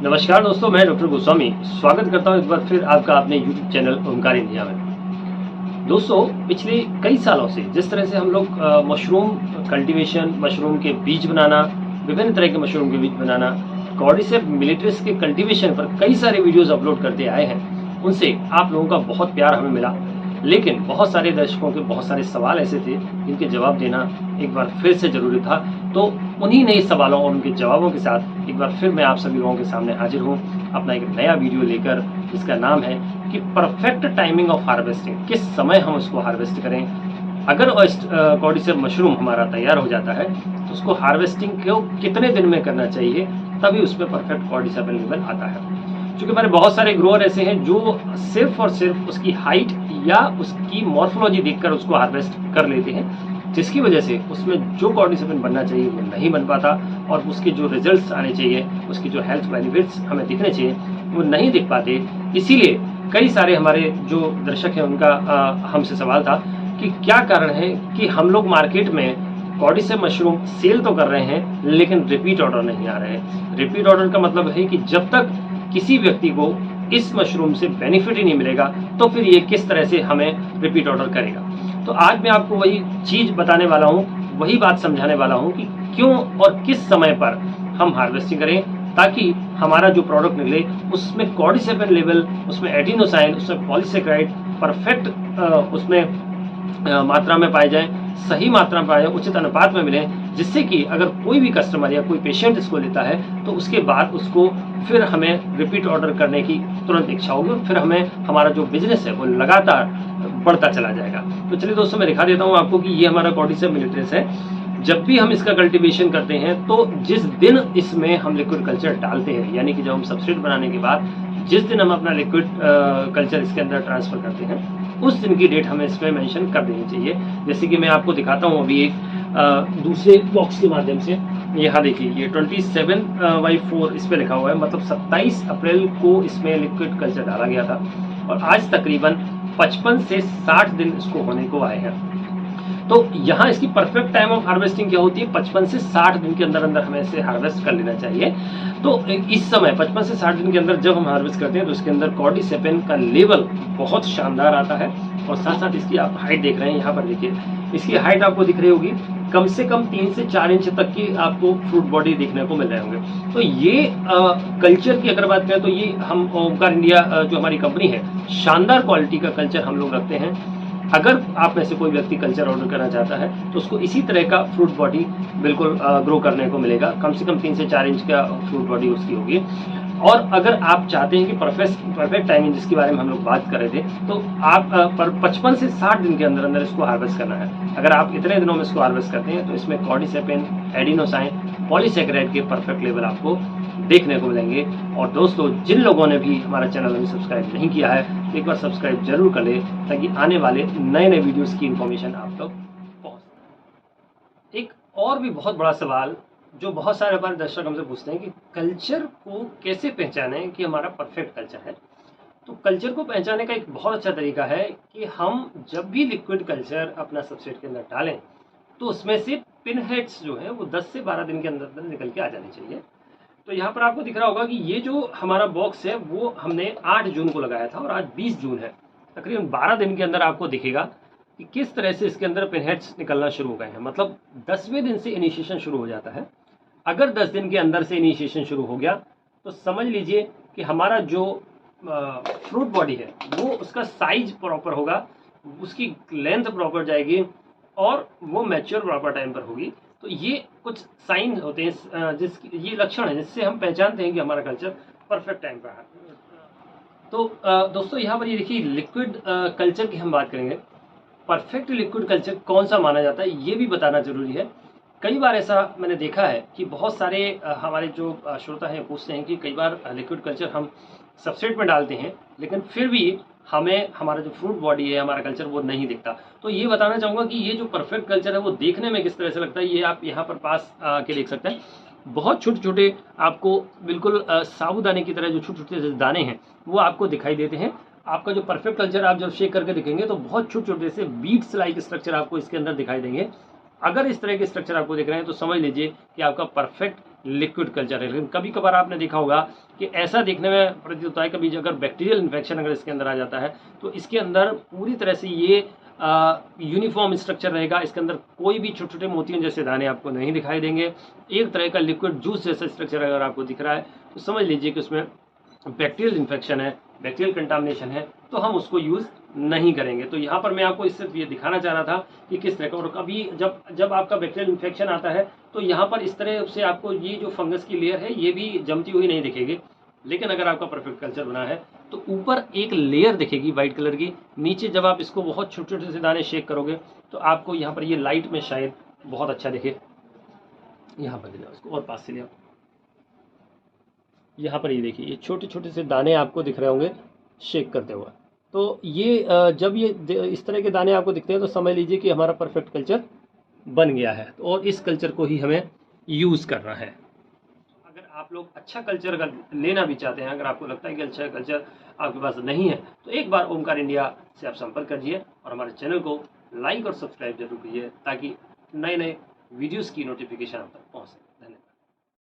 नमस्कार दोस्तों, मैं डॉक्टर गोस्वामी स्वागत करता हूं एक बार फिर आपका अपने YouTube चैनल ओमकार इंडिया में। दोस्तों, पिछले कई सालों से जिस तरह से हम लोग मशरूम कल्टीवेशन, मशरूम के बीज बनाना, विभिन्न तरह के मशरूम के बीज बनाना, कॉर्डिसेप मिलिट्रिस के कल्टीवेशन पर कई सारे वीडियोस अपलोड करते आए हैं, उनसे आप लोगों का बहुत प्यार हमें मिला। लेकिन बहुत सारे दर्शकों के बहुत सारे सवाल ऐसे थे जिनके जवाब देना एक बार फिर से जरूरी था। तो उन्हीं नए सवालों और उनके जवाबों के साथ एक बार फिर मैं आप सभी लोगों के सामने हाजिर हूँ अपना एक नया वीडियो लेकर, जिसका नाम है कि परफेक्ट टाइमिंग ऑफ हार्वेस्टिंग। किस समय हम उसको हार्वेस्ट करें। अगर कॉर्डिसेप मशरूम हमारा तैयार हो जाता है तो उसको हार्वेस्टिंग को कितने दिन में करना चाहिए, तभी उसमें परफेक्ट कॉर्डिसेप लेवल आता है। क्योंकि हमारे बहुत सारे ग्रोअर ऐसे हैं जो सिर्फ और सिर्फ उसकी हाइट या उसकी मॉर्फोलॉजी देखकर उसको हार्वेस्ट कर लेते हैं, जिसकी वजह से उसमें जो कॉर्डिसेप बनना चाहिए वो नहीं बन पाता और उसके जो रिजल्ट्स आने चाहिए, उसकी जो हेल्थ बेनिफिट्स हमें दिखने चाहिए वो नहीं दिख पाते। इसीलिए कई सारे हमारे जो दर्शक हैं उनका हमसे सवाल था कि क्या कारण है कि हम लोग मार्केट में कॉर्डिसेप मशरूम सेल तो कर रहे हैं लेकिन रिपीट ऑर्डर नहीं आ रहे हैं। रिपीट ऑर्डर का मतलब है कि जब तक किसी व्यक्ति को इस मशरूम से बेनिफिट ही नहीं मिलेगा तो फिर ये किस तरह से हमें रिपीट ऑर्डर करेगा। तो आज मैं आपको वही चीज बताने वाला हूँ, वही बात समझाने वाला हूँ कि क्यों और किस समय पर हम हार्वेस्टिंग करें, ताकि हमारा जो प्रोडक्ट निकले उसमें कॉर्डिसेप लेवल, उसमें एडिनोसाइन, उसमें पॉलीसेकेराइड परफेक्ट उसमें मात्रा में पाए जाएं, सही मात्रा में पाए जाएं, उचित अनुपात में मिले, जिससे कि अगर कोई भी कस्टमर या कोई पेशेंट इसको लेता है तो उसके बाद उसको फिर हमें रिपीट ऑर्डर करने की तुरंत इच्छा होगी, फिर हमें हमारा जो बिजनेस है वो लगातार बढ़ता चला जाएगा। तो चलिए दोस्तों, मैं दिखा देता हूँ आपको कि ये हमारा कॉर्डिसेप मिलिट्रिस है। जब भी हम इसका कल्टीवेशन करते हैं तो जिस दिन इसमें हम लिक्विड कल्चर डालते हैं, यानी कि जब हम सबस्ट्रेट बनाने के बाद जिस दिन हम अपना लिक्विड कल्चर इसके अंदर ट्रांसफर करते हैं, उस दिन की डेट हमें इसमें मेंशन कर देनी चाहिए। जैसे कि मैं आपको दिखाता हूँ अभी एक दूसरे बॉक्स के माध्यम से। यहाँ देखिए, ये 27/4 इस पे लिखा हुआ है, मतलब 27 अप्रैल को इसमें लिक्विड कल्चर डाला गया था और आज तकरीबन 55 से 60 दिन इसको होने को आए हैं। तो यहाँ इसकी परफेक्ट टाइम ऑफ हार्वेस्टिंग क्या होती है, 55 से 60 दिन के अंदर अंदर हमें इसे हार्वेस्ट कर लेना चाहिए। तो इस समय 55 से 60 दिन के अंदर जब हम हार्वेस्ट करते हैं तो इसके अंदर कॉर्डिसेप का लेवल बहुत शानदार आता है और साथ साथ इसकी आप हाइट देख रहे हैं, यहाँ पर देखिए इसकी हाइट आपको दिख रही होगी, कम से कम 3 से 4 इंच तक की आपको फ्रूट बॉडी देखने को मिल रहे होंगे। तो ये कल्चर की अगर बात करें तो ये हम ओमकार इंडिया जो हमारी कंपनी है, शानदार क्वालिटी का कल्चर हम लोग रखते हैं। अगर आप में से कोई व्यक्ति कल्चर ऑर्डर करना चाहता है तो उसको इसी तरह का फ्रूट बॉडी बिल्कुल ग्रो करने को मिलेगा, कम से कम 3 से 4 इंच का फ्रूट बॉडी उसकी होगी। और अगर आप चाहते हैं कि परफेक्ट टाइमिंग जिसके बारे में हम लोग बात कर रहे थे, तो आप पर 55 से 60 दिन के अंदर अंदर इसको हार्वेस्ट करना है। अगर आप इतने दिनों में इसको हार्वेस्ट करते हैं तो इसमें कॉर्डिसेप, एडिनोसाइन, पॉलीसेकेराइड के परफेक्ट लेवल आपको देखने को मिलेंगे। और दोस्तों, जिन लोगों ने भी हमारा चैनल अभी सब्सक्राइब नहीं किया है, एक बार सब्सक्राइब जरूर कर ले ताकि आने वाले नए नए वीडियोस की इन्फॉर्मेशन आप तक पहुंचे। एक और भी बहुत बड़ा सवाल जो बहुत सारे हमारे दर्शक हमसे पूछते हैं कि कल्चर को कैसे पहचानें कि हमारा परफेक्ट कल्चर है। तो कल्चर को पहचानने का एक बहुत अच्छा तरीका है कि हम जब भी लिक्विड कल्चर अपना सबस्ट्रेट के अंदर डालें तो उसमें से पिन हेड्स जो है वो 10 से 12 दिन के अंदर निकल के आ जानी चाहिए। तो यहाँ पर आपको दिख रहा होगा कि ये जो हमारा बॉक्स है वो हमने 8 जून को लगाया था और आज 20 जून है। तकरीबन 12 दिन के अंदर आपको दिखेगा कि किस तरह से इसके अंदर पिन हेड्स निकलना शुरू हो गए हैं। मतलब 10वें दिन से इनिशिएशन शुरू हो जाता है। अगर 10 दिन के अंदर से इनिशिएशन शुरू हो गया तो समझ लीजिए कि हमारा जो फ्रूट बॉडी है वो उसका साइज प्रॉपर होगा, उसकी लेंथ प्रॉपर जाएगी और वो मैच्योर प्रॉपर टाइम पर होगी। तो ये कुछ साइन होते हैं, ये लक्षण है जिससे हम पहचानते हैं कि हमारा कल्चर परफेक्ट टाइम पर है। तो दोस्तों, यहाँ पर ये देखिए लिक्विड कल्चर की हम बात करेंगे। परफेक्ट लिक्विड कल्चर कौन सा माना जाता है ये भी बताना जरूरी है। कई बार ऐसा मैंने देखा है कि बहुत सारे हमारे जो श्रोता हैं पूछते हैं कि कई बार लिक्विड कल्चर हम सबस्ट्रेट में डालते हैं लेकिन फिर भी हमें हमारा जो फ्रूट बॉडी है, हमारा कल्चर वो नहीं दिखता। तो ये बताना चाहूँगा कि ये जो परफेक्ट कल्चर है वो देखने में किस तरह से लगता है, ये आप यहाँ पर पास के देख सकते हैं। बहुत छोटे छोटे आपको बिल्कुल साबुदाने की तरह जो छोटे छोटे दाने हैं वो आपको दिखाई देते हैं। आपका जो परफेक्ट कल्चर आप जब शेक करके दिखेंगे तो बहुत छोटे छोटे से बीट्स लाइक स्ट्रक्चर आपको इसके अंदर दिखाई देंगे। अगर इस तरह के स्ट्रक्चर आपको दिख रहे हैं तो समझ लीजिए कि आपका परफेक्ट लिक्विड कल्चर है। लेकिन कभी कभार आपने देखा होगा कि ऐसा देखने में प्रतीत होता है, कभी अगर बैक्टीरियल इन्फेक्शन अगर इसके अंदर आ जाता है तो इसके अंदर पूरी तरह से ये यूनिफॉर्म स्ट्रक्चर रहेगा। इसके अंदर कोई भी छोटे छोटे मोतियों जैसे दाने आपको नहीं दिखाई देंगे। एक तरह का लिक्विड जूस जैसा स्ट्रक्चर अगर आपको दिख रहा है तो समझ लीजिए कि उसमें बैक्टीरियल इन्फेक्शन है, बैक्टीरियल कंटामिनेशन है, तो हम उसको यूज़ नहीं करेंगे। तो यहाँ पर मैं आपको इससे ये दिखाना चाह रहा था कि किस तरह का। और कभी जब जब आपका बैक्टीरियल इन्फेक्शन आता है तो यहाँ पर इस तरह से आपको ये जो फंगस की लेयर है ये भी जमती हुई नहीं दिखेगी। लेकिन अगर आपका परफेक्ट कल्चर बना है तो ऊपर एक लेयर दिखेगी वाइट कलर की, नीचे जब आप इसको बहुत छोटे छोटे से दाने शेक करोगे तो आपको यहाँ पर ये लाइट में शायद बहुत अच्छा दिखे। यहाँ पर ले जाओ इसको और पास से ले आओ। यहाँ पर ये देखिए ये छोटे छोटे से दाने आपको दिख रहे होंगे शेक करते हुए। तो ये जब ये इस तरह के दाने आपको दिखते हैं तो समझ लीजिए कि हमारा परफेक्ट कल्चर बन गया है और इस कल्चर को ही हमें यूज़ करना है। अगर आप लोग अच्छा कल्चर अगर लेना भी चाहते हैं, अगर आपको लगता है कि अच्छा कल्चर आपके पास नहीं है, तो एक बार ओमकार इंडिया से आप संपर्क करिए और हमारे चैनल को लाइक और सब्सक्राइब जरूर कीजिए ताकि नए नए वीडियोस की नोटिफिकेशन आप तक पहुँच सके।